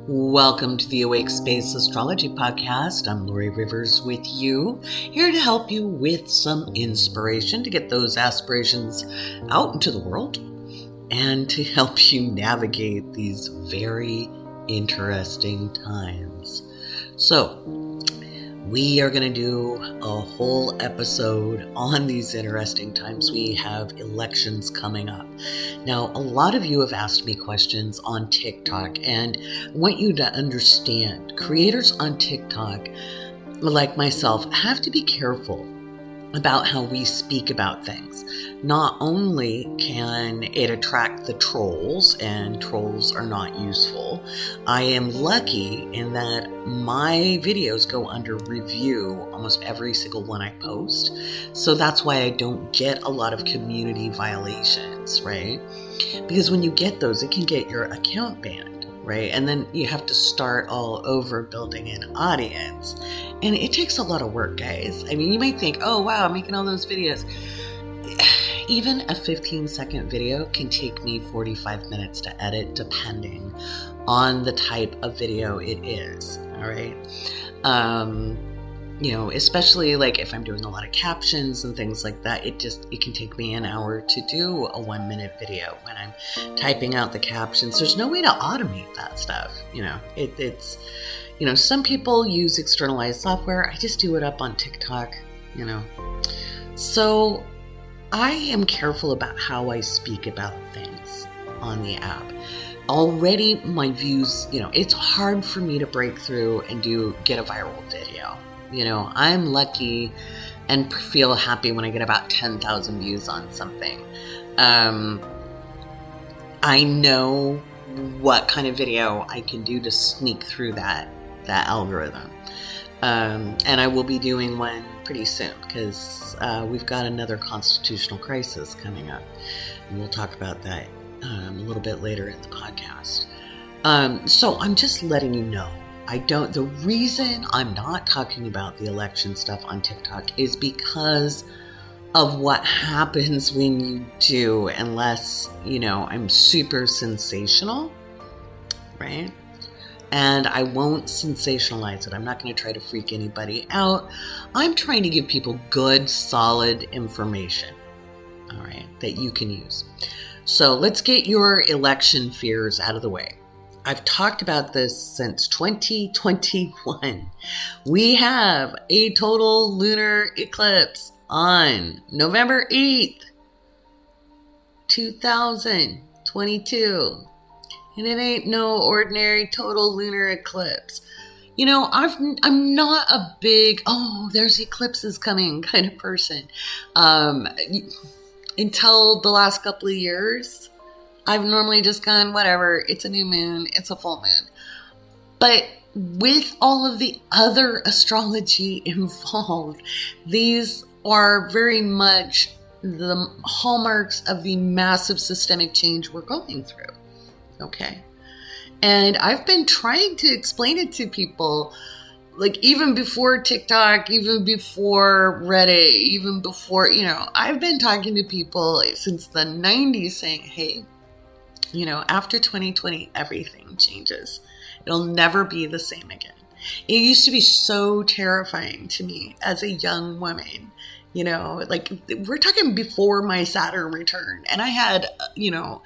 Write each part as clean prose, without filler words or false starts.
Welcome to the Awake Space Astrology Podcast. I'm Lori Rivers with you, here to help you with some inspiration to get those aspirations out into the world and to help you navigate these very interesting times. So, we are going to do a whole episode on these interesting times. We have elections coming up. Now, a lot of you have asked me questions on TikTok, and I want you to understand, creators on TikTok, like myself, have to be careful about how we speak about things. Not only can it attract the trolls, and trolls are not useful, I am lucky in that my videos go under review, almost every single one I post. So that's why I don't get a lot of community violations, right? Because when you get those, it can get your account banned, right? And then you have to start all over building an audience. And it takes a lot of work, guys. I mean, you might think, oh, wow, I'm making all those videos. Even a 15-second video can take me 45 minutes to edit, depending on the type of video it is, all right? Especially like if I'm doing a lot of captions and things like that, it can take me an hour to do a 1-minute video when I'm typing out the captions. There's no way to automate that stuff. It's some people use externalized software. I just do it up on TikTok, So I am careful about how I speak about things on the app. Already my views, it's hard for me to break through and get a viral video. I'm lucky and feel happy when I get about 10,000 views on something. I know what kind of video I can do to sneak through that algorithm. And I will be doing one pretty soon because we've got another constitutional crisis coming up. And we'll talk about that a little bit later in the podcast. So I'm just letting you know. The reason I'm not talking about the election stuff on TikTok is because of what happens when you do, unless, I'm super sensational, right? And I won't sensationalize it. I'm not going to try to freak anybody out. I'm trying to give people good, solid information, all right, that you can use. So let's get your election fears out of the way. I've talked about this since 2021. We have a total lunar eclipse on November 8th, 2022. And it ain't no ordinary total lunar eclipse. I'm not a big, there's eclipses coming kind of person. Until the last couple of years, I've normally just gone, whatever, it's a new moon, it's a full moon. But with all of the other astrology involved, these are very much the hallmarks of the massive systemic change we're going through. Okay. And I've been trying to explain it to people, like even before TikTok, even before Reddit, even before, I've been talking to people since the 90s saying, hey, after 2020, everything changes. It'll never be the same again. It used to be so terrifying to me as a young woman, like we're talking before my Saturn return. And I had, a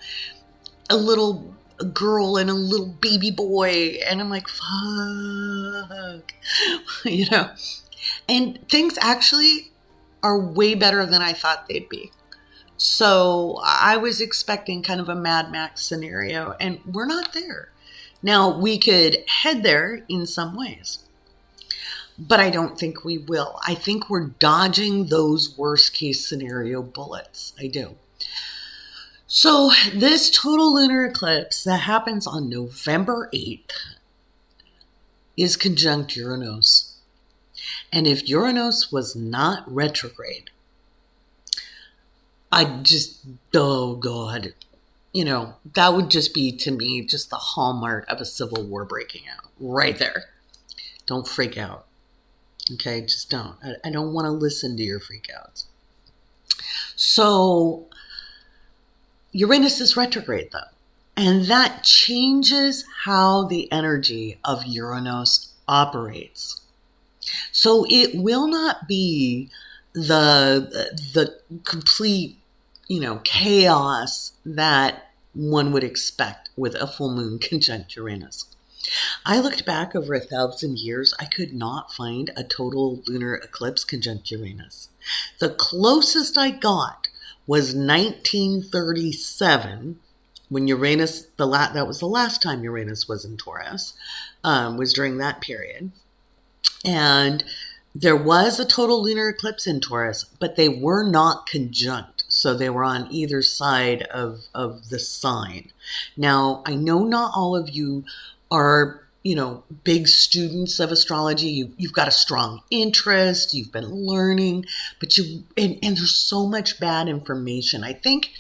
little girl and a little baby boy. And I'm like, fuck, and things actually are way better than I thought they'd be. So I was expecting kind of a Mad Max scenario, and we're not there. Now, we could head there in some ways, but I don't think we will. I think we're dodging those worst case scenario bullets. I do. So this total lunar eclipse that happens on November 8th is conjunct Uranus. And if Uranus was not retrograde, oh God, that would just be, to me, just the hallmark of a civil war breaking out right there. Don't freak out. Okay, just don't. I don't want to listen to your freak outs. So Uranus is retrograde, though. And that changes how the energy of Uranus operates. So it will not be the complete, chaos that one would expect with a full moon conjunct Uranus. I looked back over 1,000 years. I could not find a total lunar eclipse conjunct Uranus. The closest I got was 1937, when Uranus, that was the last time Uranus was in Taurus, was during that period. And there was a total lunar eclipse in Taurus, but they were not conjunct. So they were on either side of the sign. Now, I know not all of you are, big students of astrology. You've got a strong interest, you've been learning, but and there's so much bad information. I think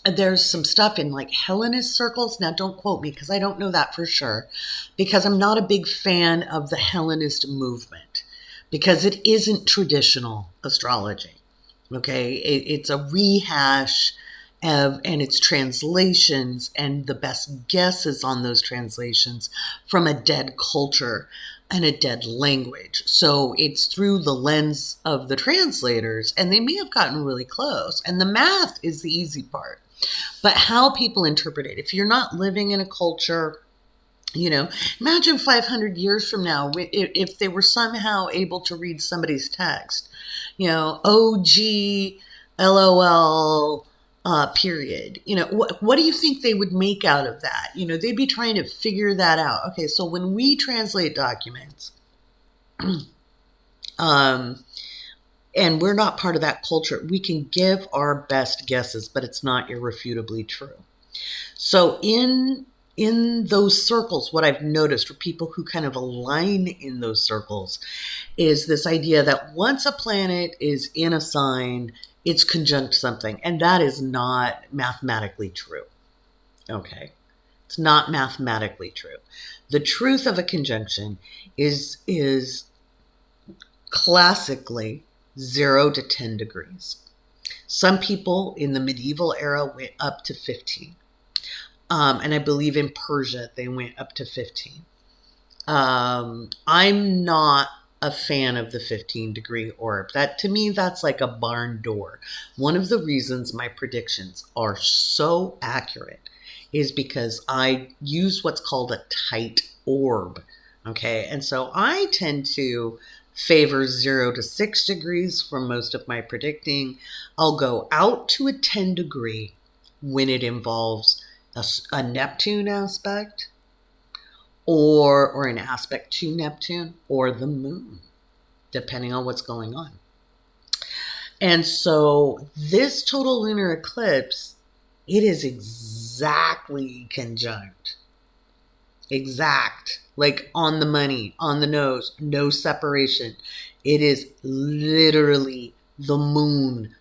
there's some stuff in like Hellenist circles. Now, don't quote me because I don't know that for sure, because I'm not a big fan of the Hellenist movement, because it isn't traditional astrology. Okay, it's a rehash and it's translations and the best guesses on those translations from a dead culture and a dead language. So it's through the lens of the translators, and they may have gotten really close. And the math is the easy part. But how people interpret it, if you're not living in a culture, imagine 500 years from now, if they were somehow able to read somebody's text, OG, LOL, period. What do you think they would make out of that? They'd be trying to figure that out. Okay, so when we translate documents, and we're not part of that culture, we can give our best guesses, but it's not irrefutably true. So in those circles, what I've noticed for people who kind of align in those circles is this idea that once a planet is in a sign, it's conjunct something. And that is not mathematically true. Okay. It's not mathematically true. The truth of a conjunction is classically 0 to 10 degrees. Some people in the medieval era went up to 15. And I believe in Persia, they went up to 15. I'm not a fan of the 15-degree orb. That, to me, that's like a barn door. One of the reasons my predictions are so accurate is because I use what's called a tight orb. Okay, and so I tend to favor 0 to 6 degrees for most of my predicting. I'll go out to a 10 degree when it involves a Neptune aspect, or an aspect to Neptune, or the moon, depending on what's going on. And so this total lunar eclipse, it is exactly conjunct. Exact. Like on the money, on the nose, no separation. It is literally the moon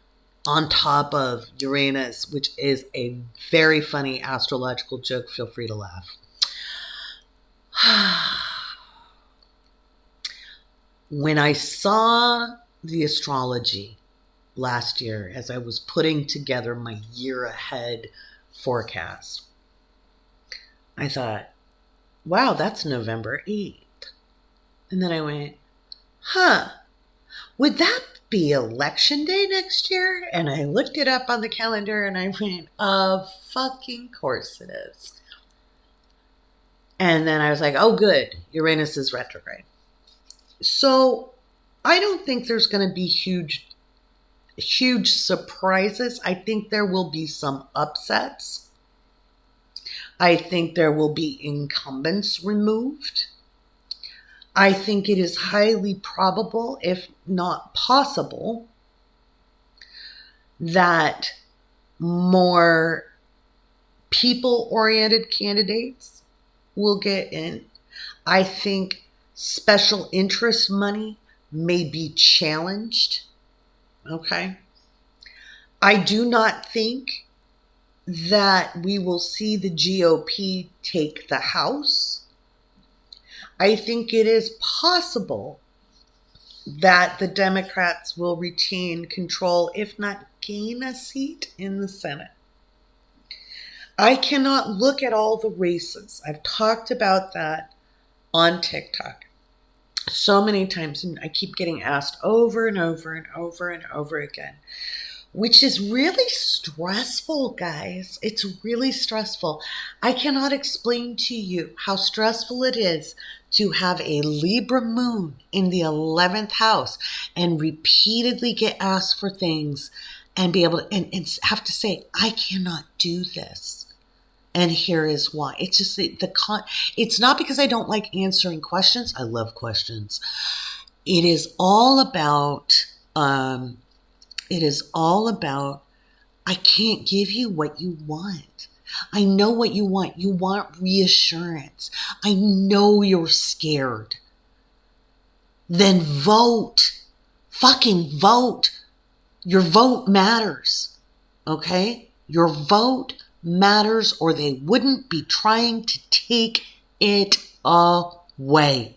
on top of Uranus, which is a very funny astrological joke. Feel free to laugh. When I saw the astrology last year, as I was putting together my year ahead forecast, I thought, wow, that's November 8th. And then I went, would that be election day next year? And I looked it up on the calendar and I went, of fucking course it is. And then I was like, oh good, Uranus is retrograde. So I don't think there's going to be huge surprises. I think there will be some upsets. I think there will be incumbents removed. I think it is highly probable, if not possible, that more people-oriented candidates will get in. I think special interest money may be challenged. Okay? I do not think that we will see the GOP take the House. I think it is possible that the Democrats will retain control, if not gain a seat in the Senate. I cannot look at all the races. I've talked about that on TikTok so many times, and I keep getting asked over and over and over and over again, which is really stressful, guys. It's really stressful. I cannot explain to you how stressful it is to have a Libra moon in the 11th house and repeatedly get asked for things and be able to, and have to say, I cannot do this. And here is why. It's just it's not because I don't like answering questions. I love questions. It is all about, I can't give you what you want. I know what you want. You want reassurance. I know you're scared. Then vote. Fucking vote. Your vote matters. Okay? Your vote matters, or they wouldn't be trying to take it away.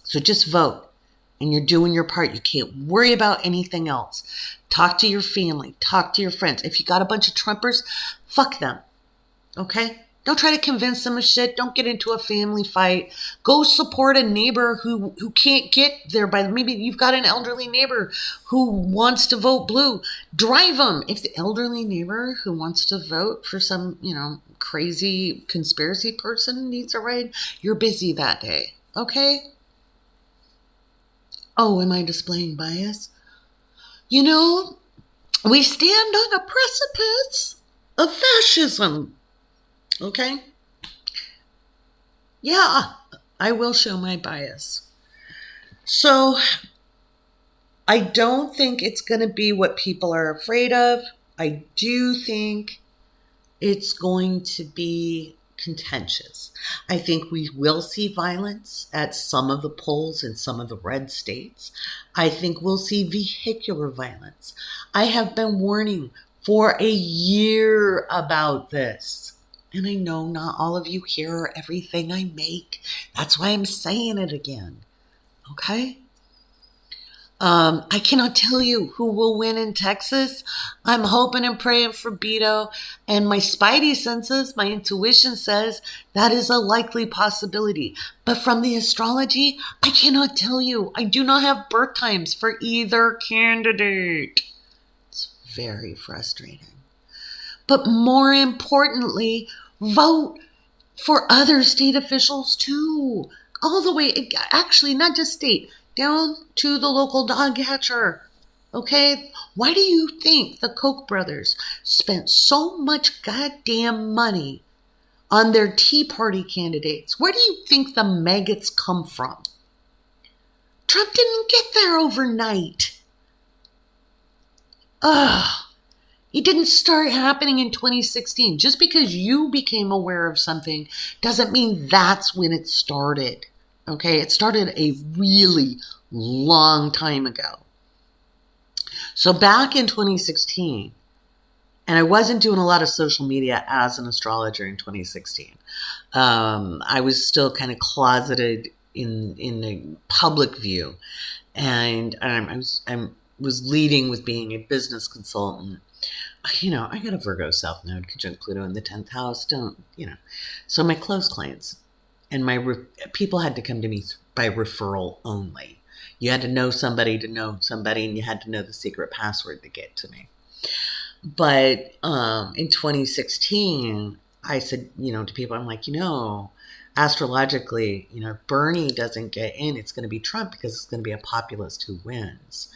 So just vote. And you're doing your part. You can't worry about anything else. Talk to your family. Talk to your friends. If you got a bunch of Trumpers, fuck them. Okay? Don't try to convince them of shit. Don't get into a family fight. Go support a neighbor who can't get there by, maybe you've got an elderly neighbor who wants to vote blue. Drive them. If the elderly neighbor who wants to vote for some, crazy conspiracy person needs a ride, you're busy that day. Okay? Oh, am I displaying bias? We stand on a precipice of fascism. Okay? Yeah, I will show my bias. So, I don't think it's going to be what people are afraid of. I do think it's going to be contentious. I think we will see violence at some of the polls in some of the red states. I think we'll see vehicular violence. I have been warning for a year about this. And I know not all of you hear everything I make. That's why I'm saying it again. Okay? I cannot tell you who will win in Texas. I'm hoping and praying for Beto. And my spidey senses, my intuition says that is a likely possibility. But from the astrology, I cannot tell you. I do not have birth times for either candidate. It's very frustrating. But more importantly, vote for other state officials too. All the way, actually, not just state, down to the local dog catcher. Okay? Why do you think the Koch brothers spent so much goddamn money on their Tea Party candidates? Where do you think the maggots come from? Trump didn't get there overnight. Ugh. It didn't start happening in 2016. Just because you became aware of something doesn't mean that's when it started. Okay? It started a really long time ago. So back in 2016, and I wasn't doing a lot of social media as an astrologer in 2016. I was still kind of closeted in the public view. And I was leading with being a business consultant. I got a Virgo South Node conjunct Pluto in the 10th house. So my close clients and my people had to come to me by referral only. You had to know somebody, and you had to know the secret password to get to me. But in 2016, I said, to people, I'm like, astrologically, Bernie doesn't get in, it's going to be Trump because it's going to be a populist who wins.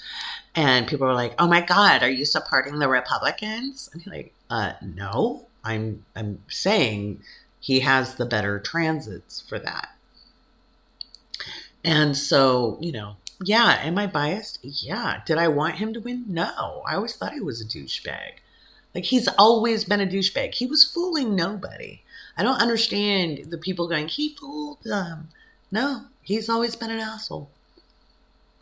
And people were like, oh my God, are you supporting the Republicans? And I'm like, no, I'm saying he has the better transits for that. And so, yeah, am I biased? Yeah. Did I want him to win? No. I always thought he was a douchebag. Like, he's always been a douchebag. He was fooling nobody. I don't understand the people going, he fooled them. No, he's always been an asshole.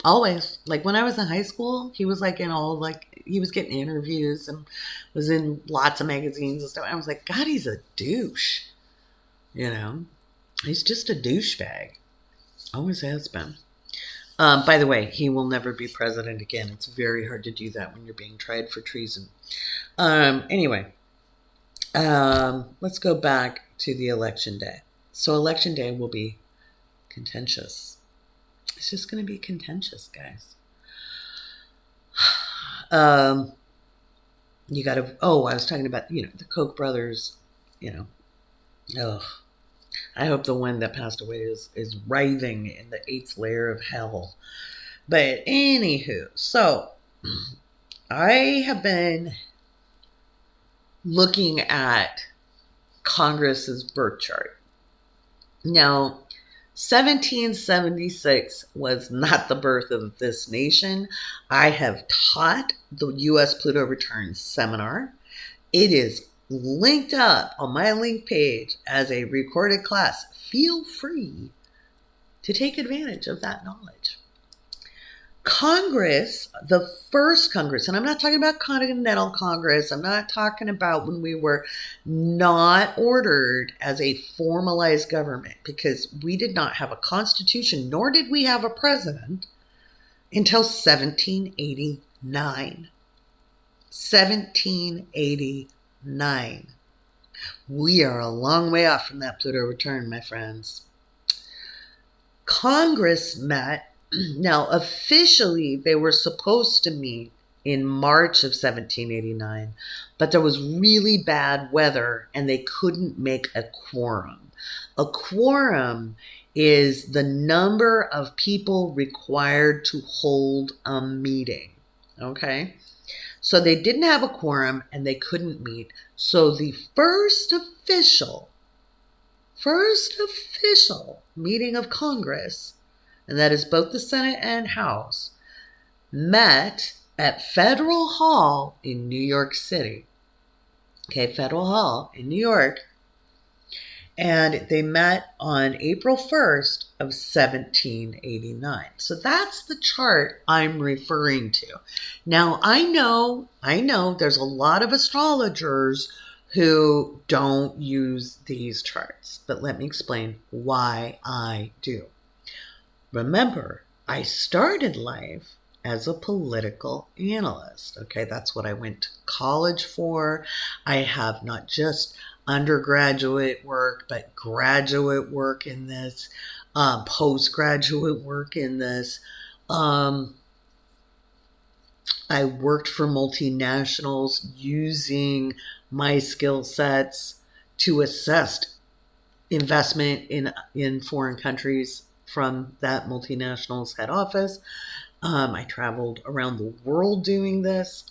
Always. Like, when I was in high school, he was he was getting interviews and was in lots of magazines and stuff. I was like, God, he's a douche. He's just a douchebag. Always has been. By the way, he will never be president again. It's very hard to do that when you're being tried for treason. Anyway, Let's go back to the election day. So election day will be contentious. It's just going to be contentious, guys. You got to, I was talking about, the Koch brothers, ugh. I hope the one that passed away is writhing in the 8th layer of hell. But anywho, so I have been looking at Congress's birth chart. Now, 1776 was not the birth of this nation. I have taught the U.S. Pluto Returns seminar. It is linked up on my link page as a recorded class. Feel free to take advantage of that knowledge. Congress, the first Congress, and I'm not talking about Continental Congress, I'm not talking about when we were not ordered as a formalized government, because we did not have a constitution, nor did we have a president until 1789. 1789. We are a long way off from that Pluto return, my friends. Congress met. Now, officially, they were supposed to meet in March of 1789, but there was really bad weather and they couldn't make a quorum. A quorum is the number of people required to hold a meeting, okay? So they didn't have a quorum and they couldn't meet. So the first official meeting of Congress, and that is both the Senate and House, met at Federal Hall in New York City. Okay, Federal Hall in New York. And they met on April 1st of 1789. So that's the chart I'm referring to. Now, I know there's a lot of astrologers who don't use these charts, but let me explain why I do. Remember, I started life as a political analyst. Okay, that's what I went to college for. I have not just undergraduate work, but graduate work in this, postgraduate work in this. I worked for multinationals using my skill sets to assess investment in foreign countries from that multinational's head office. I traveled around the world doing this.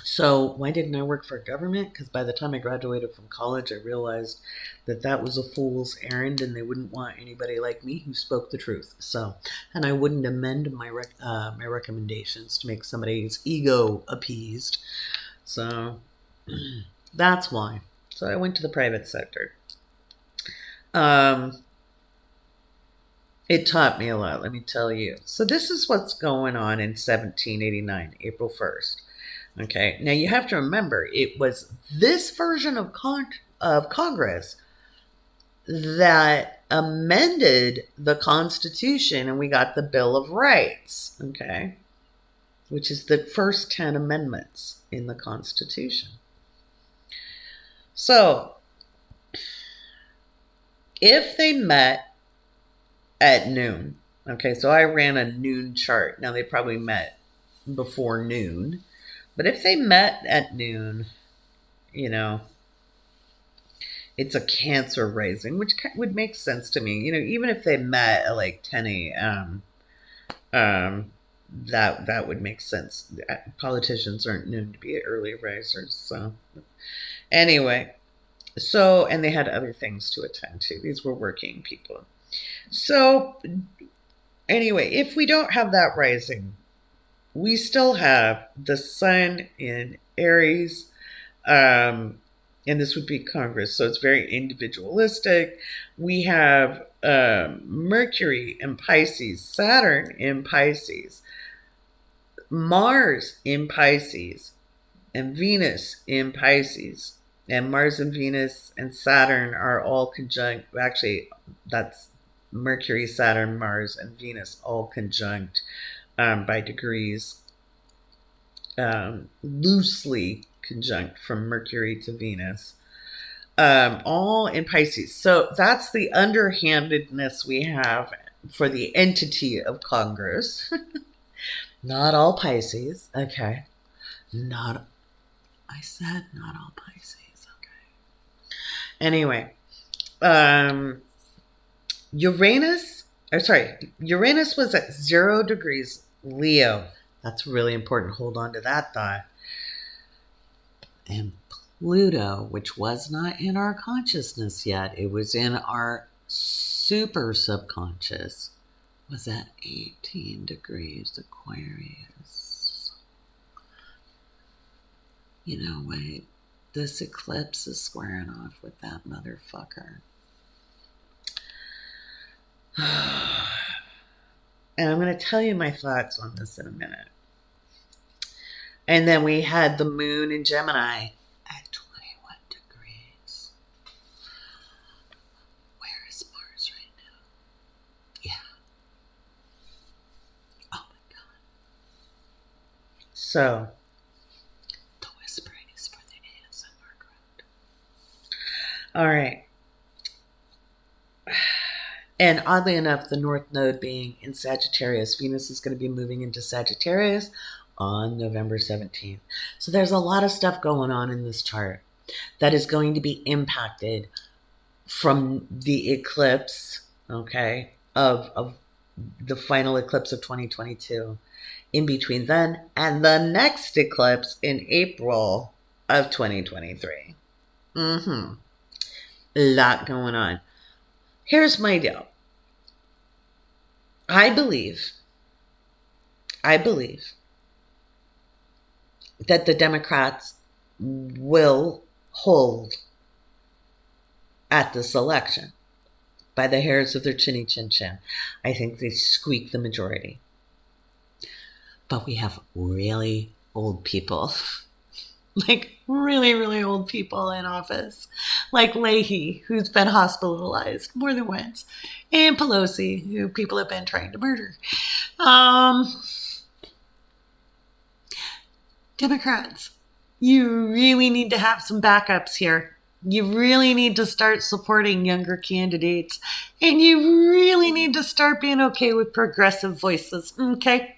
So why didn't I work for government? Because by the time I graduated from college, I realized that was a fool's errand and they wouldn't want anybody like me who spoke the truth. So, and I wouldn't amend my recommendations to make somebody's ego appeased. So that's why. So I went to the private sector. It taught me a lot, let me tell you. So this is what's going on in 1789, April 1st. Okay, now you have to remember, it was this version of Congress that amended the Constitution and we got the Bill of Rights, okay, which is the first 10 amendments in the Constitution. So, if they met at noon, okay, so I ran a noon chart. Now, they probably met before noon. But if they met at noon, it's a Cancer rising, which would make sense to me. Even if they met at like 10 a.m., that would make sense. Politicians aren't known to be early risers. So anyway, and they had other things to attend to. These were working people. So anyway, if we don't have that rising, we still have the sun in Aries, and this would be Congress, so it's very individualistic. We have Mercury in Pisces, Saturn in Pisces, Mars in Pisces, and Venus in Pisces. And Mars and Venus and Saturn are all conjunct. Actually, that's Mercury, Saturn, Mars, and Venus all conjunct by degrees, loosely conjunct from Mercury to Venus. all in Pisces. So that's the underhandedness we have for the entity of Congress. Not all Pisces. Okay. I said not all Pisces. Okay. Anyway, Uranus was at 0 degrees Leo. That's really important. Hold on to that thought. And Pluto, which was not in our consciousness yet, it was in our super subconscious, was at 18 degrees Aquarius. Wait, this eclipse is squaring off with that motherfucker. And I'm going to tell you my thoughts on this in a minute. And then we had the moon in Gemini at 21 degrees. Where is Mars right now? Yeah. Oh my God. So, the whispering is for the ASMR crowd. All right. And oddly enough, the North Node being in Sagittarius, Venus is going to be moving into Sagittarius on November 17th. So there's a lot of stuff going on in this chart that is going to be impacted from the eclipse, okay, of the final eclipse of 2022, in between then and the next eclipse in April of 2023. A lot going on. Here's my deal. I believe that the Democrats will hold at this election by the hairs of their chinny chin chin. I think they squeak the majority. But we have really old people, like really, really old people in office, like Leahy, who's been hospitalized more than once, and Pelosi, who people have been trying to murder. Democrats, you really need to have some backups here. You really need to start supporting younger candidates. And you really need to start being okay with progressive voices. Okay?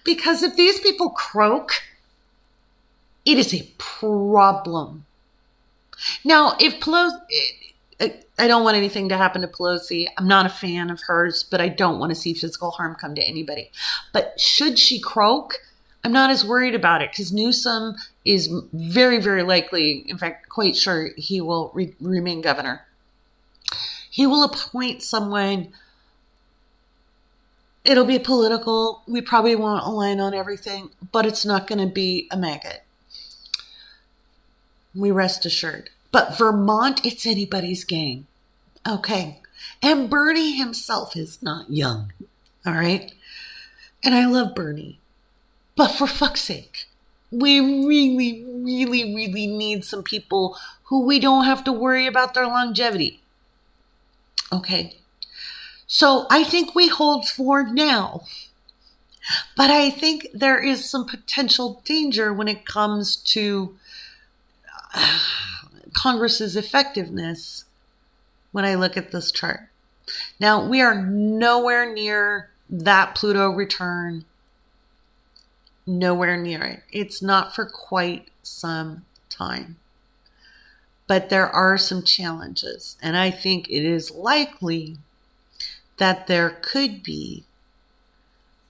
Because if these people croak, it is a problem. Now, if Pelosi... I don't want anything to happen to Pelosi. I'm not a fan of hers, but I don't want to see physical harm come to anybody. But should she croak, I'm not as worried about it because Newsom is very, very likely, in fact, quite sure he will remain governor. He will appoint someone. It'll be political. We probably won't align on everything, but it's not going to be a maggot. We rest assured. But Vermont, it's anybody's game. Okay. And Bernie himself is not young. All right. And I love Bernie. But for fuck's sake, we really, really, really need some people who we don't have to worry about their longevity. Okay. So I think we hold for now. But I think there is some potential danger when it comes to Congress's effectiveness when I look at this chart. Now, we are nowhere near that Pluto return. Nowhere near it. It's not for quite some time. But there are some challenges. And I think it is likely that there could be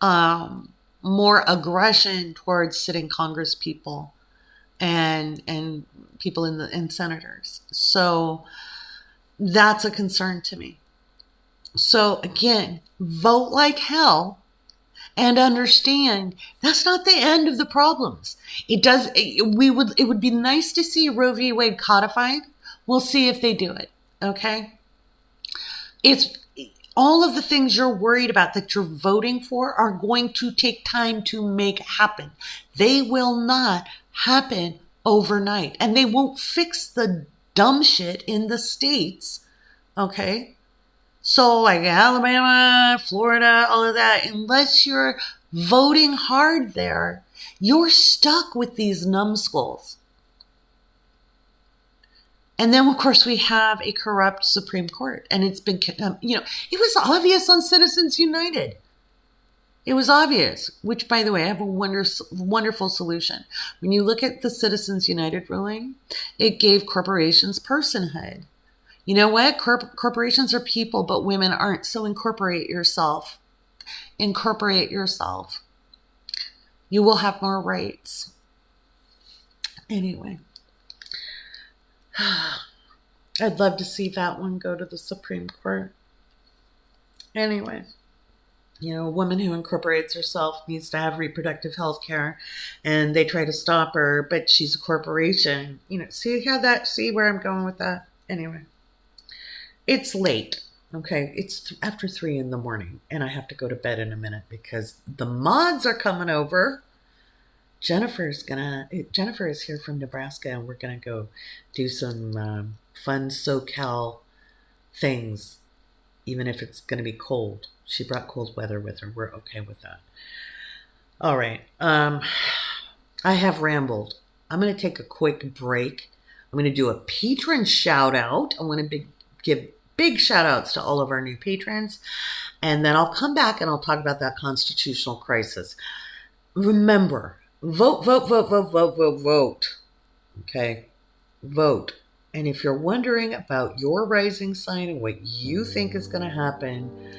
more aggression towards sitting Congress people and people in senators. So that's a concern to me. So again, vote like hell and understand that's not the end of the problems. It would be nice to see Roe v. Wade codified. We'll see if they do it. Okay. It's all of the things you're worried about that you're voting for are going to take time to make happen. They will not happen overnight, and they won't fix the dumb shit in the states. Okay. So like Alabama, Florida, all of that, unless you're voting hard there, you're stuck with these numbskulls. And then, of course, we have a corrupt Supreme Court. And it's been, it was obvious on Citizens United. It was obvious, which, by the way, I have a wonderful solution. When you look at the Citizens United ruling, it gave corporations personhood. You know what? Corporations are people, but women aren't. So incorporate yourself. Incorporate yourself. You will have more rights. Anyway. I'd love to see that one go to the Supreme Court. Anyway. A woman who incorporates herself needs to have reproductive health care, and they try to stop her, but she's a corporation. See where I'm going with that? Anyway, it's late. Okay, it's after 3 a.m, and I have to go to bed in a minute because the mods are coming over. Jennifer is here from Nebraska, and we're gonna go do some fun SoCal things, even if it's gonna be cold. She brought cold weather with her. We're okay with that. All right. I have rambled. I'm going to take a quick break. I'm going to do a patron shout out. I want to give big shout outs to all of our new patrons. And then I'll come back and I'll talk about that constitutional crisis. Remember, vote. Okay? Vote. And if you're wondering about your rising sign and what you think is going to happen,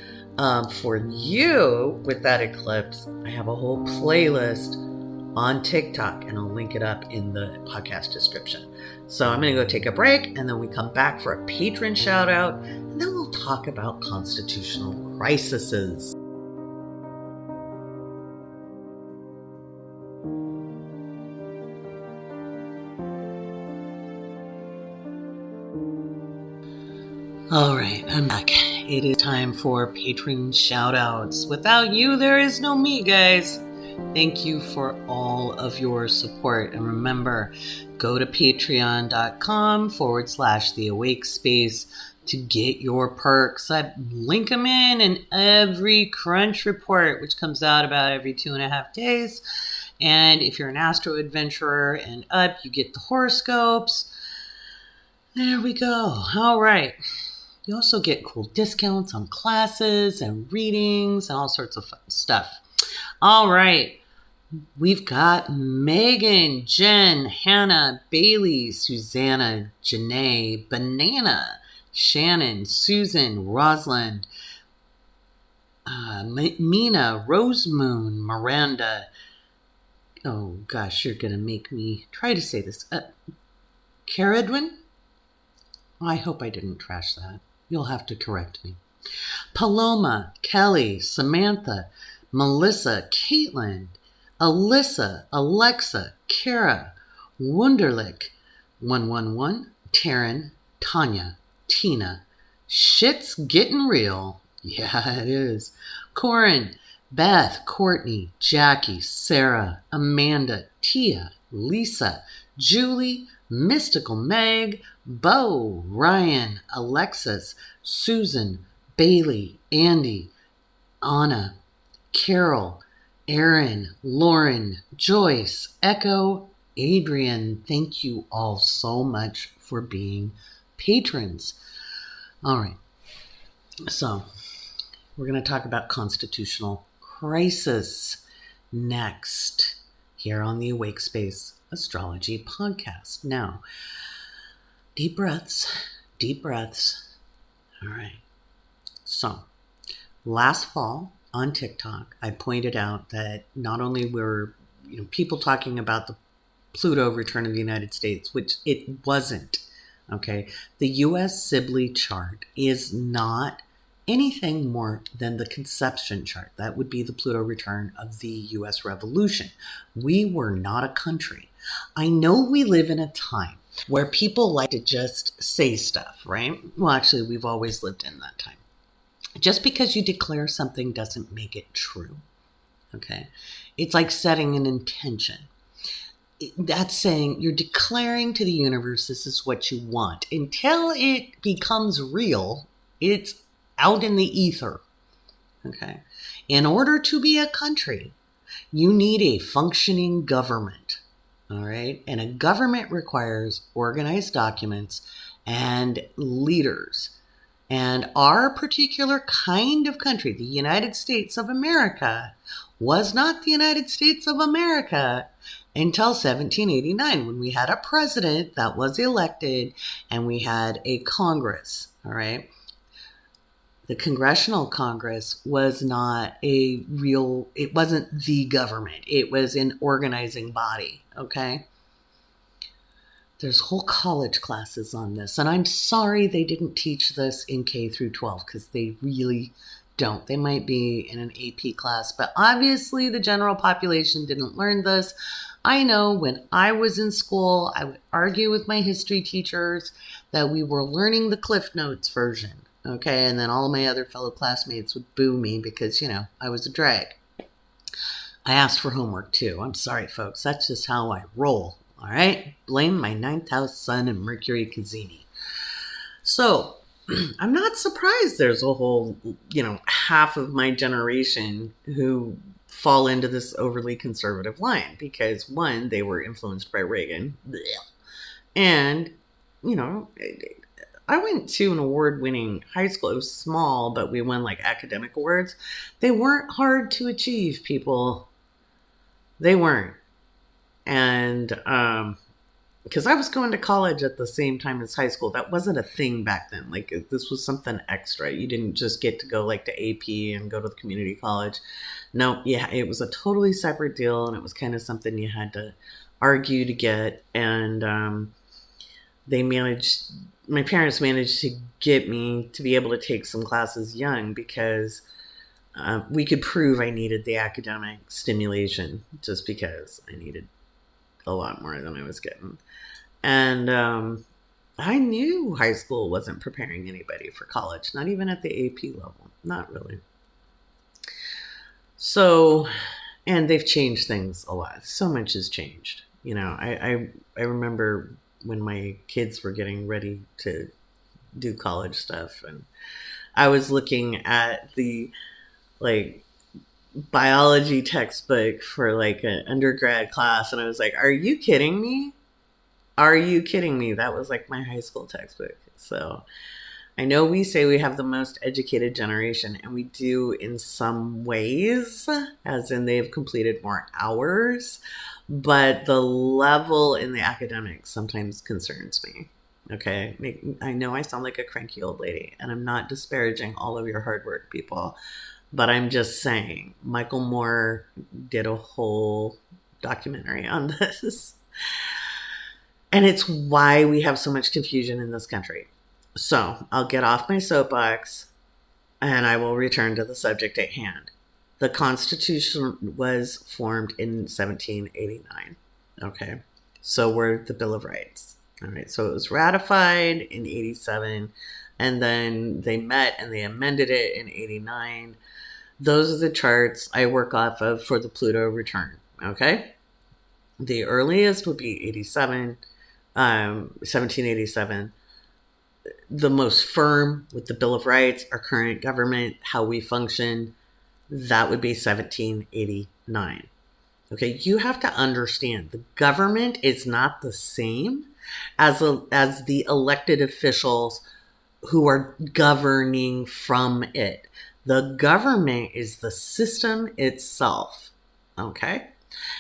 for you with that eclipse, I have a whole playlist on TikTok, and I'll link it up in the podcast description. So I'm going to go take a break, and then we come back for a patron shout out, and then we'll talk about constitutional crises. All right, I'm back. It is time for patron shout-outs. Without you, there is no me, guys. Thank you for all of your support. And remember, go to patreon.com/The Awake Space to get your perks. I link them in every Crunch report, which comes out about every 2.5 days. And if you're an astro adventurer and up, you get the horoscopes. There we go. All right. You also get cool discounts on classes and readings and all sorts of fun stuff. All right. We've got Megan, Jen, Hannah, Bailey, Susanna, Janae, Banana, Shannon, Susan, Rosalind, Mina, Rosemoon, Miranda. Oh, gosh, you're going to make me try to say this. Caradwin? I hope I didn't trash that. You'll have to correct me. Paloma, Kelly, Samantha, Melissa, Caitlin, Alyssa, Alexa, Kara, Wunderlich, 111, Taryn, Tanya, Tina, Shit's Getting Real. Yeah, it is. Corin, Beth, Courtney, Jackie, Sarah, Amanda, Tia, Lisa, Julie, Mystical Meg, Bo, Ryan, Alexis, Susan, Bailey, Andy, Anna, Carol, Aaron, Lauren, Joyce, Echo, Adrian. Thank you all so much for being patrons. All right. So we're going to talk about constitutional crisis next here on the Awake Space Astrology Podcast. Now, deep breaths. All right. So, last fall on TikTok, I pointed out that not only were people talking about the Pluto return of the United States, which it wasn't. Okay, the U.S. Sibley chart is not anything more than the conception chart. That would be the Pluto return of the U.S. Revolution. We were not a country. I know we live in a time where people like to just say stuff, right? Well, actually, we've always lived in that time. Just because you declare something doesn't make it true, okay? It's like setting an intention. That's saying you're declaring to the universe this is what you want. Until it becomes real, it's out in the ether, okay? In order to be a country, you need a functioning government, all right? And a government requires organized documents and leaders. And our particular kind of country, the United States of America, was not the United States of America until 1789, when we had a president that was elected and we had a Congress, all right? The Congressional Congress was not it wasn't the government. It was an organizing body, okay? There's whole college classes on this, and I'm sorry they didn't teach this in K through 12, because they really don't. They might be in an AP class, but obviously the general population didn't learn this. I know when I was in school, I would argue with my history teachers that we were learning the Cliff Notes version, okay? And then all of my other fellow classmates would boo me because, I was a drag. I asked for homework too. I'm sorry, folks. That's just how I roll. All right, blame my ninth house sun and Mercury Cazimi. So I'm not surprised there's a whole, half of my generation who fall into this overly conservative line because, one, they were influenced by Reagan. And, I went to an award-winning high school. It was small, but we won academic awards. They weren't hard to achieve, people. They weren't. And because I was going to college at the same time as high school, that wasn't a thing back then. This was something extra. You didn't just get to go to AP and go to the community college. No, yeah, it was a totally separate deal, and it was kind of something you had to argue to get. And my parents managed to get me to be able to take some classes young because we could prove I needed the academic stimulation just because I needed a lot more than I was getting. And I knew high school wasn't preparing anybody for college, not even at the AP level. Not really. So, and they've changed things a lot. So much has changed. I remember when my kids were getting ready to do college stuff, and I was looking at the biology textbook for an undergrad class, and I was like, are you kidding me? Are you kidding me? That was my high school textbook. So I know we say we have the most educated generation, and we do in some ways, as in they've completed more hours, but the level in the academics sometimes concerns me. Okay, I know I sound like a cranky old lady, and I'm not disparaging all of your hard work, people. But I'm just saying, Michael Moore did a whole documentary on this. And it's why we have so much confusion in this country. So I'll get off my soapbox and I will return to the subject at hand. The Constitution was formed in 1789. Okay, so were the Bill of Rights. All right, so it was ratified in 87, and then they met and they amended it in 89. Those are the charts I work off of for the Pluto return, okay? The earliest would be 1787. The most firm with the Bill of Rights, our current government, how we function, that would be 1789. Okay, you have to understand, the government is not the same as the elected officials who are governing from it. The government is the system itself, okay?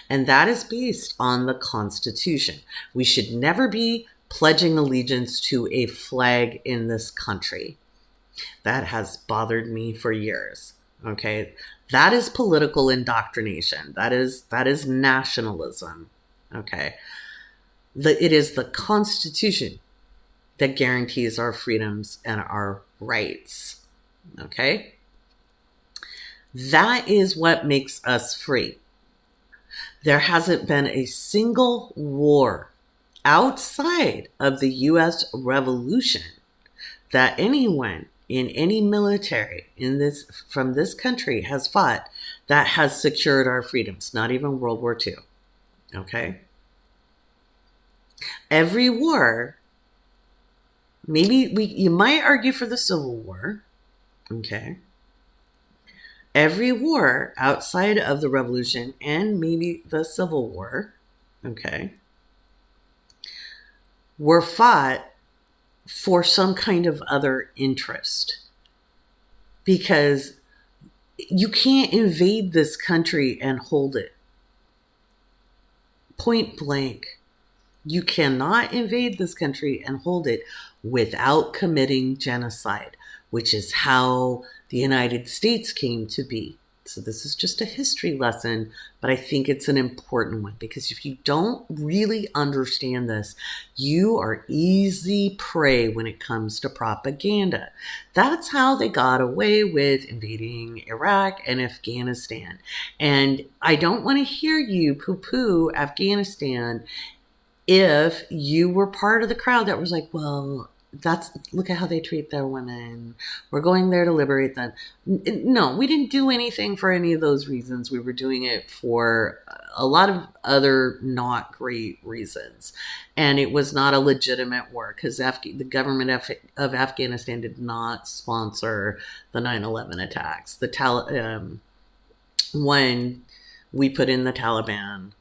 And that is based on the Constitution. We should never be pledging allegiance to a flag in this country. That has bothered me for years, okay? That is political indoctrination. That is nationalism, okay? It is the Constitution that guarantees our freedoms and our rights, okay? That is what makes us free. There hasn't been a single war outside of the U.S. Revolution that anyone in any military from this country has fought that has secured our freedoms, not even World War II. Okay? Every war, you might argue for the Civil War, okay? Every war outside of the Revolution and maybe the Civil War, okay, were fought for some kind of other interest. Because you can't invade this country and hold it. Point blank. You cannot invade this country and hold it without committing genocide, which is how the United States came to be. So this is just a history lesson, but I think it's an important one, because if you don't really understand this, you are easy prey when it comes to propaganda. That's how they got away with invading Iraq and Afghanistan. And I don't want to hear you poo-poo Afghanistan if you were part of the crowd that was like, well, look at how they treat their women. We're going there to liberate them. No, we didn't do anything for any of those reasons. We were doing it for a lot of other not great reasons. And it was not a legitimate war, because the government of Afghanistan did not sponsor the 9/11 attacks. When we put in the Taliban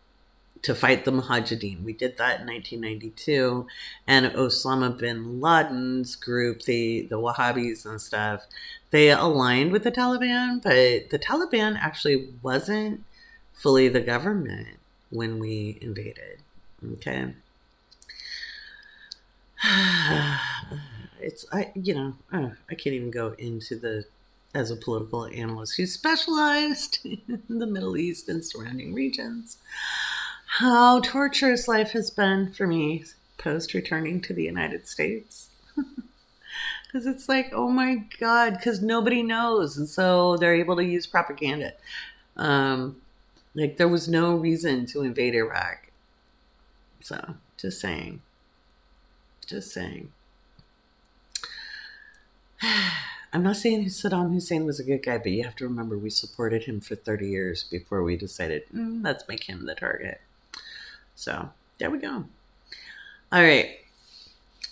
to fight the Mujahideen. We did that in 1992. And Osama bin Laden's group, the Wahhabis and stuff, they aligned with the Taliban, but the Taliban actually wasn't fully the government when we invaded. Okay. I can't even go into as a political analyst who specialized in the Middle East and surrounding regions, how torturous life has been for me post returning to the United States. Because it's like, oh my God, because nobody knows. And so they're able to use propaganda. There was no reason to invade Iraq. So, just saying. I'm not saying Saddam Hussein was a good guy, but you have to remember we supported him for 30 years before we decided, let's make him the target. So, there we go. All right.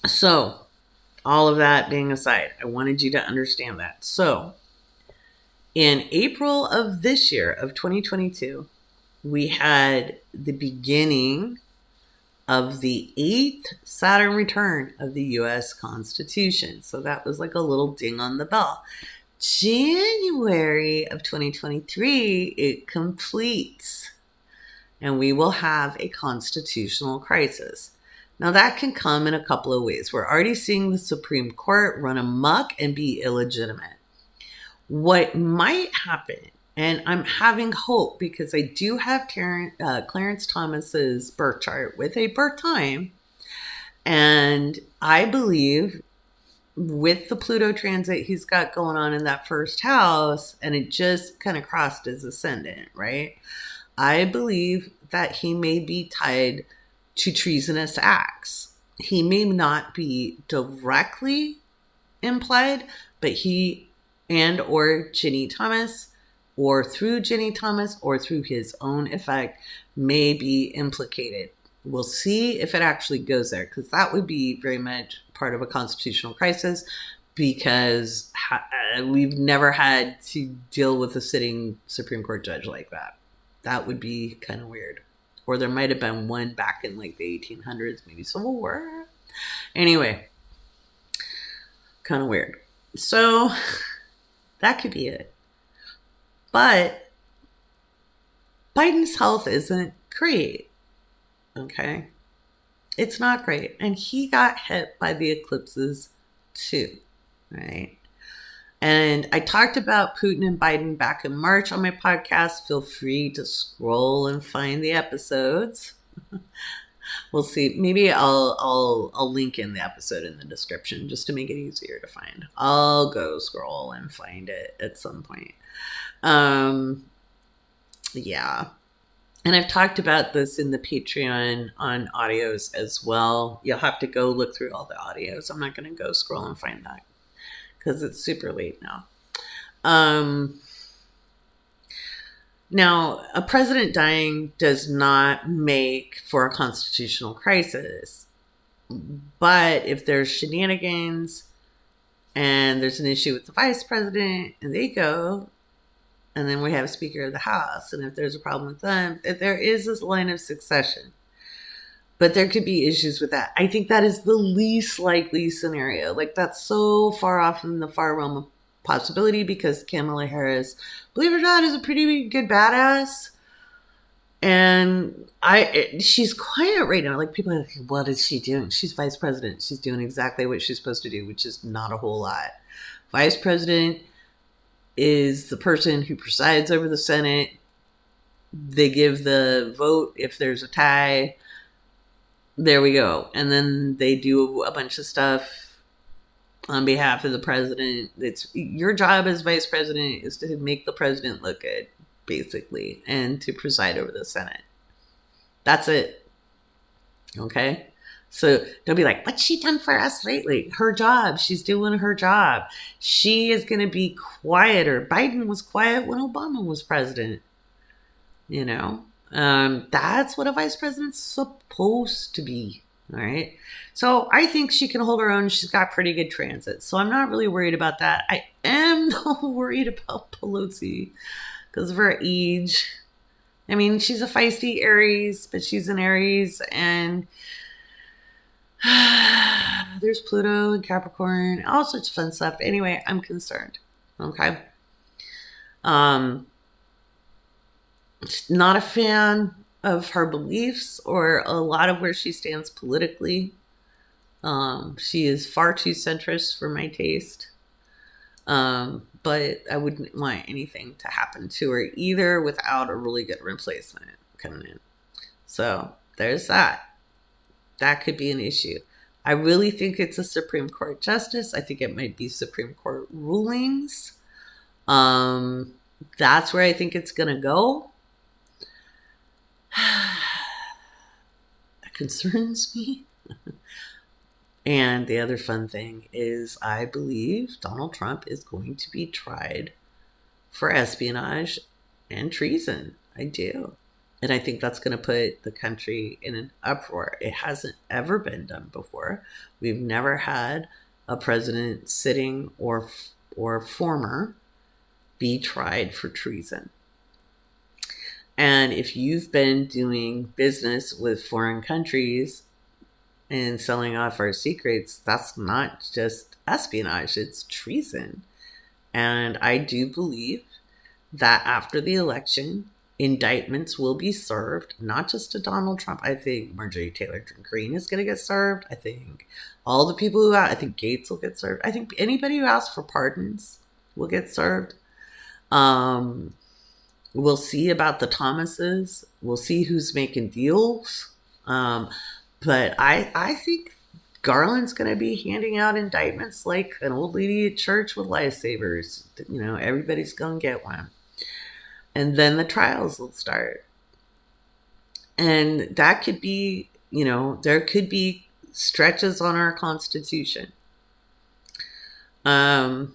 So, all of that being aside, I wanted you to understand that. So, in April of this year, of 2022, we had the beginning of the 8th Saturn return of the U.S. Constitution. So that was like a little ding on the bell. January of 2023, it completes. And we will have a constitutional crisis. Now that can come in a couple of ways. We're already seeing the Supreme Court run amok and be illegitimate. What might happen, and I'm having hope because I do have Clarence Thomas's birth chart with a birth time, and I believe with the Pluto transit he's got going on in that first house, and it just kind of crossed his ascendant, right? I believe that he may be tied to treasonous acts. He may not be directly implied, but he and or Ginny Thomas, or through Ginny Thomas, or through his own effect, may be implicated. We'll see if it actually goes there, because that would be very much part of a constitutional crisis, because we've never had to deal with a sitting Supreme Court judge like that. That would be kind of weird. Or there might have been one back in like the 1800s, maybe Civil War. Anyway, kind of weird. So that could be it. But Biden's health isn't great. Okay? It's not great. And he got hit by the eclipses too. Right? And I talked about Putin and Biden back in March on my podcast. Feel free to scroll and find the episodes. We'll see. Maybe I'll link in the episode in the description just to make it easier to find. I'll go scroll and find it at some point. Yeah. And I've talked about this in the Patreon on audios as well. You'll have to go look through all the audios. I'm not going to go scroll and find that, because it's super late now. Now, a president dying does not make for a constitutional crisis. But if there's shenanigans and there's an issue with the vice president and they go, and then we have a Speaker of the House, and if there's a problem with them, if there is this line of succession, But there could be issues with that. I think that is the least likely scenario. Like, that's so far off in the far realm of possibility because Kamala Harris, believe it or not, is a pretty good badass. And she's quiet right now. Like, people are like, what is she doing? She's vice president. She's doing exactly what she's supposed to do, which is not a whole lot. Vice president is the person who presides over the Senate. They give the vote if there's a tie. There we go. And then they do a bunch of stuff on behalf of the president. It's your job as vice president is to make the president look good, basically, and to preside over the Senate. That's it. Okay? So don't be like, what's she done for us lately? Her job. She's doing her job. She is going to be quieter. Biden was quiet when Obama was president. You know? That's what a vice president's supposed to be. All right. So I think she can hold her own. She's got pretty good transit. So I'm not really worried about that. I am worried about Pelosi because of her age. I mean, she's a feisty Aries, but she's an Aries, and there's Pluto and Capricorn, all sorts of fun stuff. Anyway, I'm concerned. Okay. Not a fan of her beliefs or a lot of where she stands politically. She is far too centrist for my taste. But I wouldn't want anything to happen to her either without a really good replacement coming in. So there's that. That could be an issue. I really think it's a Supreme Court justice. I think it might be Supreme Court rulings. That's where I think it's going to go. That concerns me. And the other fun thing is I believe Donald Trump is going to be tried for espionage and treason. I do. And I think that's going to put the country in an uproar. It hasn't ever been done before. We've never had a president sitting or former be tried for treason. And if you've been doing business with foreign countries and selling off our secrets, that's not just espionage, it's treason. And I do believe that after the election, indictments will be served, not just to Donald Trump. I think Marjorie Taylor Greene is going to get served. I think all the people who I think Gates will get served. I think anybody who asks for pardons will get served. We'll see about the Thomases. We'll see who's making deals. But I think Garland's going to be handing out indictments like an old lady at church with lifesavers. You know, everybody's going to get one. And then the trials will start. And that could be, you know, there could be stretches on our Constitution. And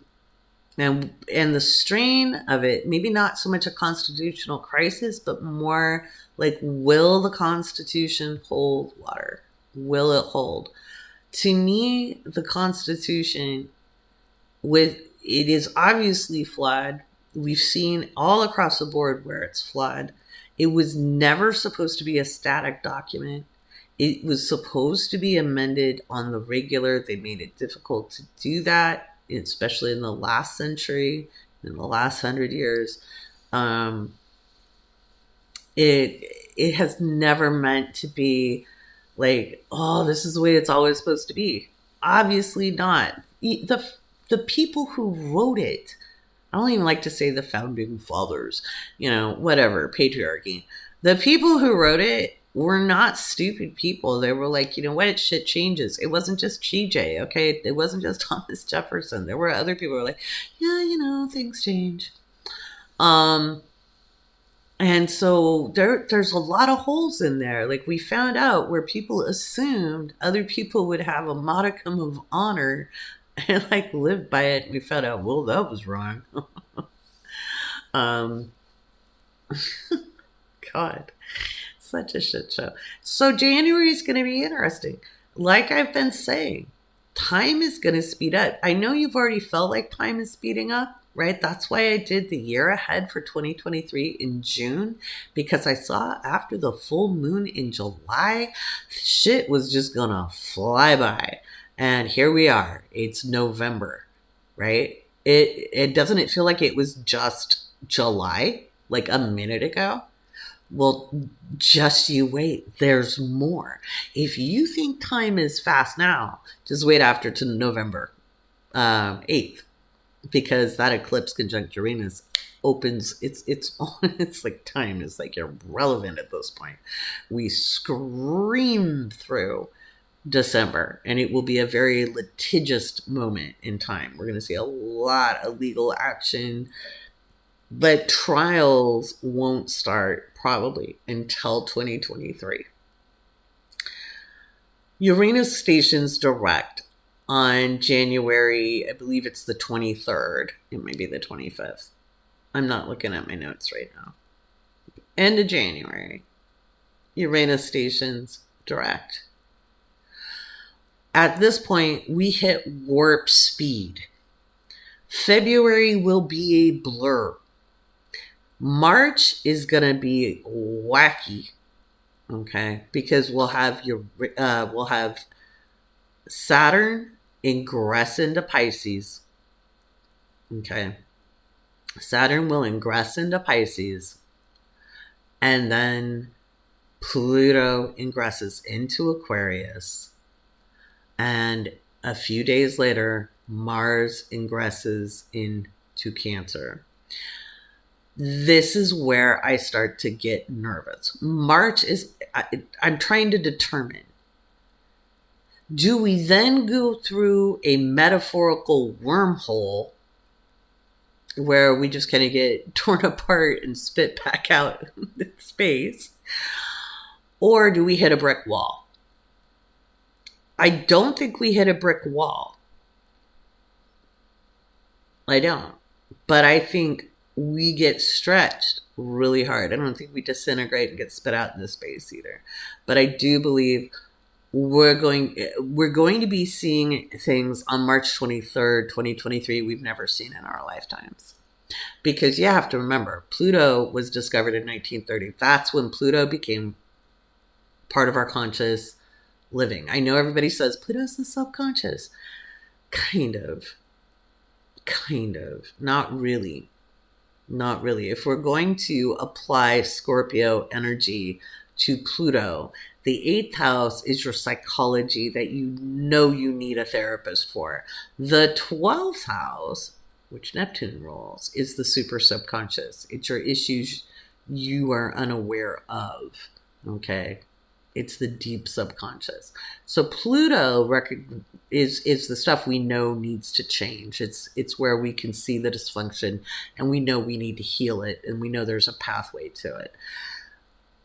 the strain of it, maybe not so much a constitutional crisis, but more like, will the Constitution hold water? Will it hold? To me, the Constitution, it is obviously flawed. We've seen all across the board where it's flawed. It was never supposed to be a static document. It was supposed to be amended on the regular. They made it difficult to do that, especially in the last century, in the last 100 years. It has never meant to be like, oh, this is the way it's always supposed to be. Obviously not. The people who wrote it, I don't even like to say the founding fathers, you know, whatever, patriarchy. The people who wrote it were not stupid people. They were like, you know what, shit changes. It wasn't just GJ, okay? It wasn't just Thomas Jefferson. There were other people who were like, yeah, you know, things change. And so there's a lot of holes in there. Like, we found out where people assumed other people would have a modicum of honor and like live by it. We found out, well, that was wrong. God, such a shit show. So January is going to be interesting. Like I've been saying, time is going to speed up. I know you've already felt like time is speeding up. right? That's why I did the year ahead for 2023 in June, because I saw after the full moon in July, shit was just gonna fly by. And here we are. It's November, right? It doesn't it feel like it was just July, like a minute ago? Well, just you wait. There's more. If you think time is fast now, just wait after to November 8th, because that eclipse conjunct Uranus opens it's like time is like irrelevant at this point. We scream through December, and it will be a very litigious moment in time. We're going to see a lot of legal action, but trials won't start probably until 2023. Uranus stations direct on January, I believe it's the 23rd. It might be the 25th. I'm not looking at my notes right now. End of January, Uranus stations direct. At this point, we hit warp speed. February will be a blur. March is going to be wacky, okay? Because we'll have Saturn ingress into Pisces, okay? Saturn will ingress into Pisces, and then Pluto ingresses into Aquarius, and a few days later, Mars ingresses into Cancer. This is where I start to get nervous. March is, I'm trying to determine, do we then go through a metaphorical wormhole where we just kind of get torn apart and spit back out in space? Or do we hit a brick wall? I don't think we hit a brick wall. I don't. But I think we get stretched really hard. I don't think we disintegrate and get spit out into space either. But I do believe we're going to be seeing things on March 23rd, 2023 we've never seen in our lifetimes. Because you have to remember, Pluto was discovered in 1930. That's when Pluto became part of our conscious living. I know everybody says Pluto's the subconscious. Kind of. Not really. If we're going to apply Scorpio energy to Pluto, the 8th house is your psychology that you know you need a therapist for. The 12th house, which Neptune rules, is the super subconscious. It's your issues you are unaware of, okay? It's the deep subconscious. So Pluto is the stuff we know needs to change. It's where we can see the dysfunction, and we know we need to heal it, and we know there's a pathway to it.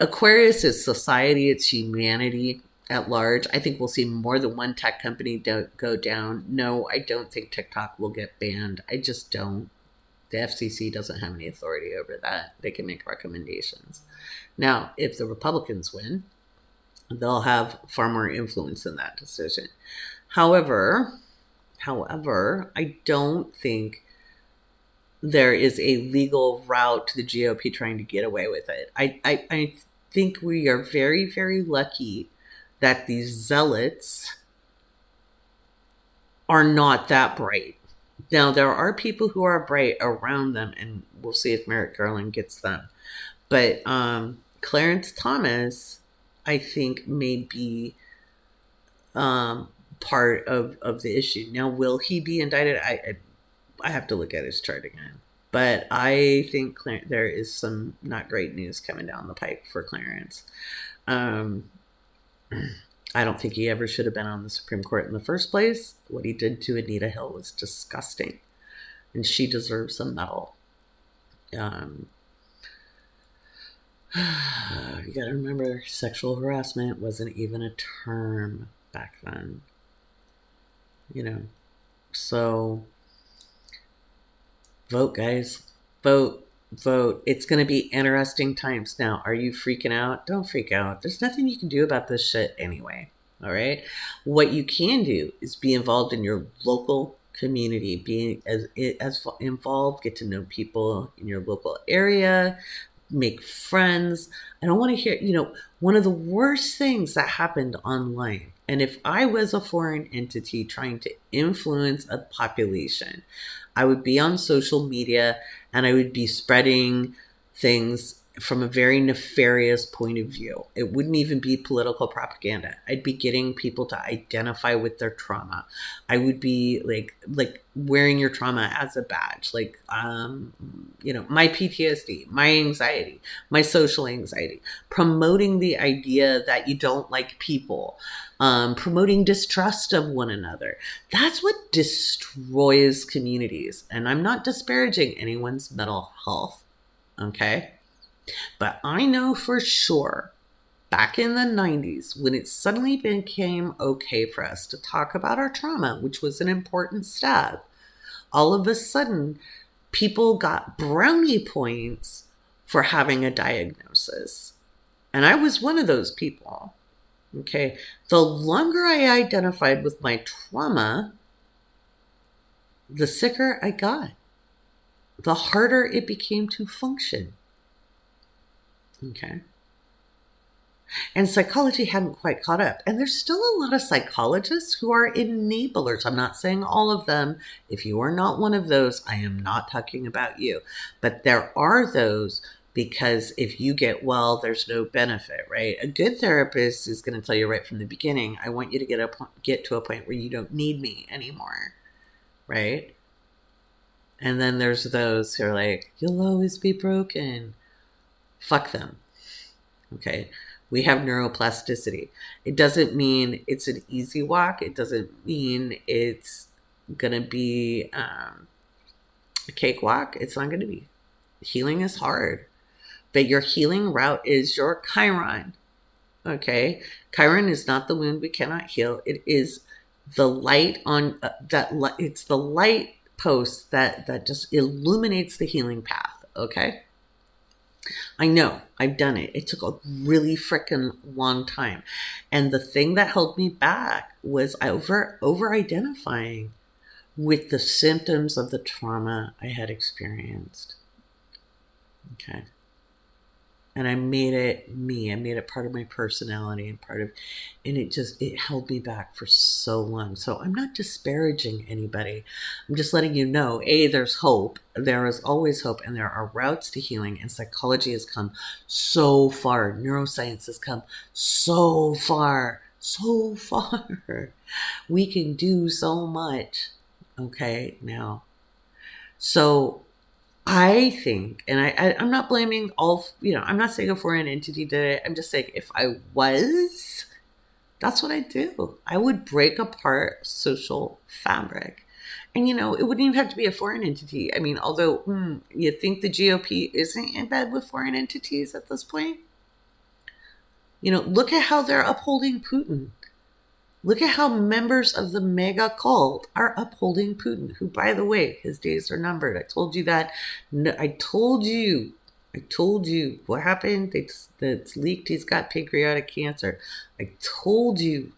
Aquarius is society, it's humanity at large. I think we'll see more than one tech company go down. No, I don't think TikTok will get banned. I just don't. The FCC doesn't have any authority over that. They can make recommendations. Now, if the Republicans win, they'll have far more influence in that decision. However, I don't think there is a legal route to the GOP trying to get away with it. I think we are very, very lucky that these zealots are not that bright. Now, there are people who are bright around them, and we'll see if Merrick Garland gets them. But Clarence Thomas, I think, may be part of the issue. Now, will he be indicted? I have to look at his chart again. But I think there is some not great news coming down the pike for Clarence. I don't think he ever should have been on the Supreme Court in the first place. What he did to Anita Hill was disgusting, and she deserves a medal. You got to remember, sexual harassment wasn't even a term back then. So vote, guys. Vote. It's going to be interesting times. Now, are you freaking out? Don't freak out. There's nothing you can do about this shit anyway. All right. What you can do is be involved in your local community, being as involved, get to know people in your local area, make friends. I don't want to hear, one of the worst things that happened online. And if I was a foreign entity trying to influence a population, I would be on social media and I would be spreading things from a very nefarious point of view. It wouldn't even be political propaganda. I'd be getting people to identify with their trauma. I would be like wearing your trauma as a badge, like my PTSD, my anxiety, my social anxiety, promoting the idea that you don't like people, promoting distrust of one another. That's what destroys communities. And I'm not disparaging anyone's mental health, okay? But I know for sure back in the 90s, when it suddenly became okay for us to talk about our trauma, which was an important step, all of a sudden people got brownie points for having a diagnosis. And I was one of those people. Okay. The longer I identified with my trauma, the sicker I got, the harder it became to function. Okay. And psychology hadn't quite caught up. And there's still a lot of psychologists who are enablers. I'm not saying all of them. If you are not one of those, I am not talking about you. But there are those, because if you get well, there's no benefit, right? A good therapist is going to tell you right from the beginning, I want you to get to a point where you don't need me anymore, right? And then there's those who are like, you'll always be broken. Fuck them. Okay. We have neuroplasticity. It doesn't mean it's an easy walk. It doesn't mean it's going to be a cakewalk. It's not going to be. Healing is hard. But your healing route is your Chiron. Okay. Chiron is not the wound we cannot heal. It is the light on it's the light post that just illuminates the healing path. Okay. I know, I've done it. It took a really freaking long time. And the thing that held me back was over identifying with the symptoms of the trauma I had experienced. Okay. And I made it me. I made it part of my personality and it held me back for so long. So I'm not disparaging anybody. I'm just letting you know, there's hope. There is always hope, and there are routes to healing, and psychology has come so far. Neuroscience has come so far. We can do so much. Okay, now. So I think, and I'm not blaming I'm not saying a foreign entity did it. I'm just saying if I was, that's what I do. I would break apart social fabric. And, it wouldn't even have to be a foreign entity. I mean, although you think the GOP isn't in bed with foreign entities at this point? Look at how they're upholding Putin. Look at how members of the mega cult are upholding Putin, who, by the way, his days are numbered. I told you that. No, I told you what happened. It's leaked. He's got pancreatic cancer. I told you.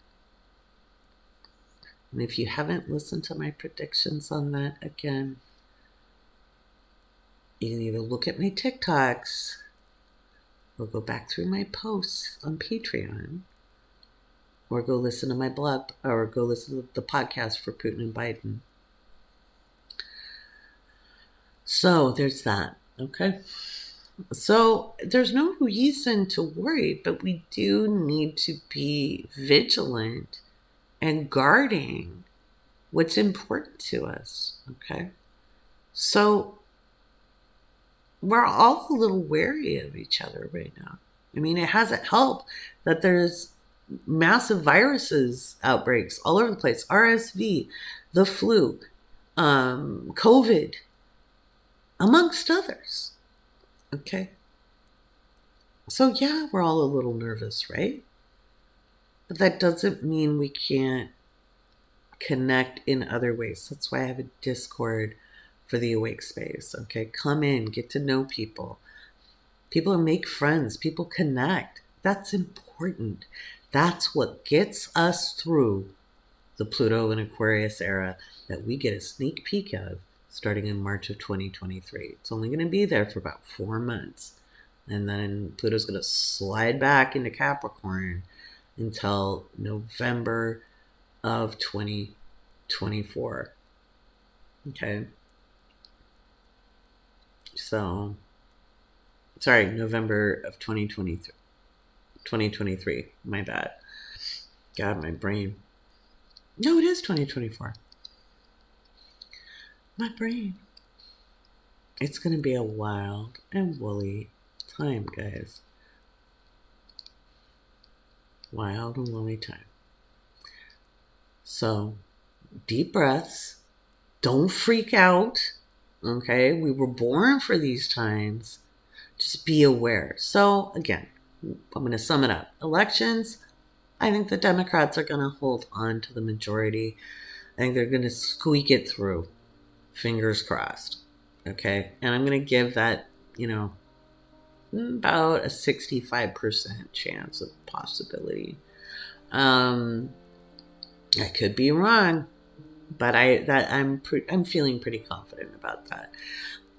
And if you haven't listened to my predictions on that, again, you can either look at my TikToks or go back through my posts on Patreon, or go listen to my blog, or go listen to the podcast for Putin and Biden. So there's that, okay? So there's no reason to worry, but we do need to be vigilant and guarding what's important to us, okay? So we're all a little wary of each other right now. I mean, it hasn't helped that there's massive viruses outbreaks all over the place. RSV, the flu, COVID, amongst others. Okay. So yeah, we're all a little nervous, right? But that doesn't mean we can't connect in other ways. That's why I have a Discord for the Awake Space. Okay. Come in, get to know people. People make friends. People connect. That's important. That's what gets us through the Pluto and Aquarius era that we get a sneak peek of starting in March of 2023. It's only going to be there for about 4 months. And then Pluto's going to slide back into Capricorn until November of 2024. Okay. So, sorry, November of 2023. 2023. My bad. God, my brain. No, it is 2024. My brain. It's going to be a wild and woolly time, guys. Wild and woolly time. So, deep breaths. Don't freak out. Okay? We were born for these times. Just be aware. So, again, I'm going to sum it up. Elections, I think the Democrats are going to hold on to the majority. I think they're going to squeak it through. Fingers crossed. Okay? And I'm going to give that, about a 65% chance of possibility. I could be wrong, but I'm feeling pretty confident about that.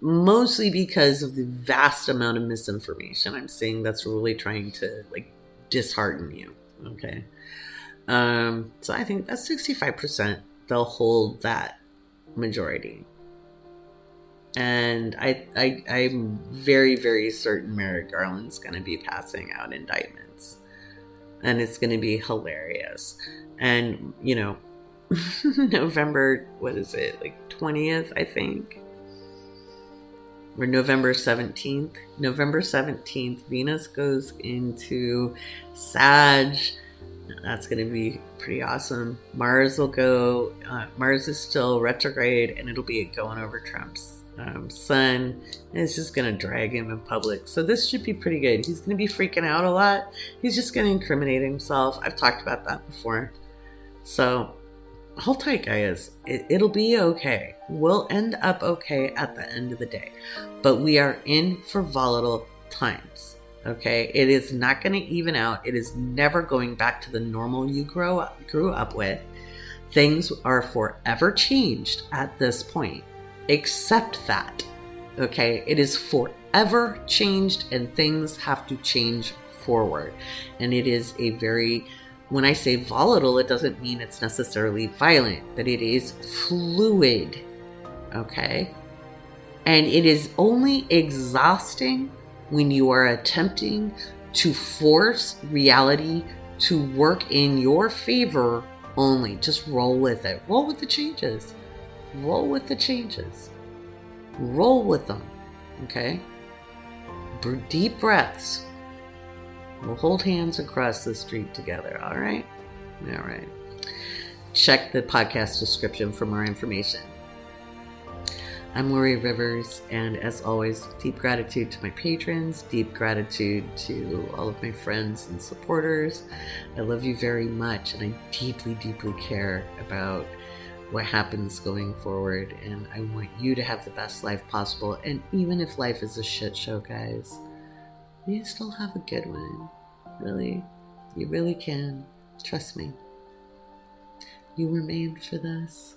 Mostly because of the vast amount of misinformation I'm seeing that's really trying to dishearten you. Okay. So I think that's 65%. They'll hold that majority. And I'm very, very certain Merrick Garland's going to be passing out indictments. And it's going to be hilarious. And, November, 20th, I think? Or November 17th. November 17th, Venus goes into Sag. That's going to be pretty awesome. Mars is still retrograde, and it'll be going over Trump's Sun. And it's just going to drag him in public. So this should be pretty good. He's going to be freaking out a lot. He's just going to incriminate himself. I've talked about that before. So hold tight, guys. It'll be okay. We'll end up okay at the end of the day. But we are in for volatile times. Okay? It is not going to even out. It is never going back to the normal you grew up with. Things are forever changed at this point. Accept that. Okay? It is forever changed, and things have to change forward. And it is a very... When I say volatile, it doesn't mean it's necessarily violent, but it is fluid, okay? And it is only exhausting when you are attempting to force reality to work in your favor only. Just roll with it. Roll with the changes. Roll with the changes. Roll with them, okay? Deep breaths. We'll hold hands across the street together, all right? All right. Check the podcast description for more information. I'm Lori Rivers, and as always, deep gratitude to my patrons, deep gratitude to all of my friends and supporters. I love you very much, and I deeply, deeply care about what happens going forward, and I want you to have the best life possible. And even if life is a shit show, guys, you still have a good one. Really. You really can. Trust me. You were made for this.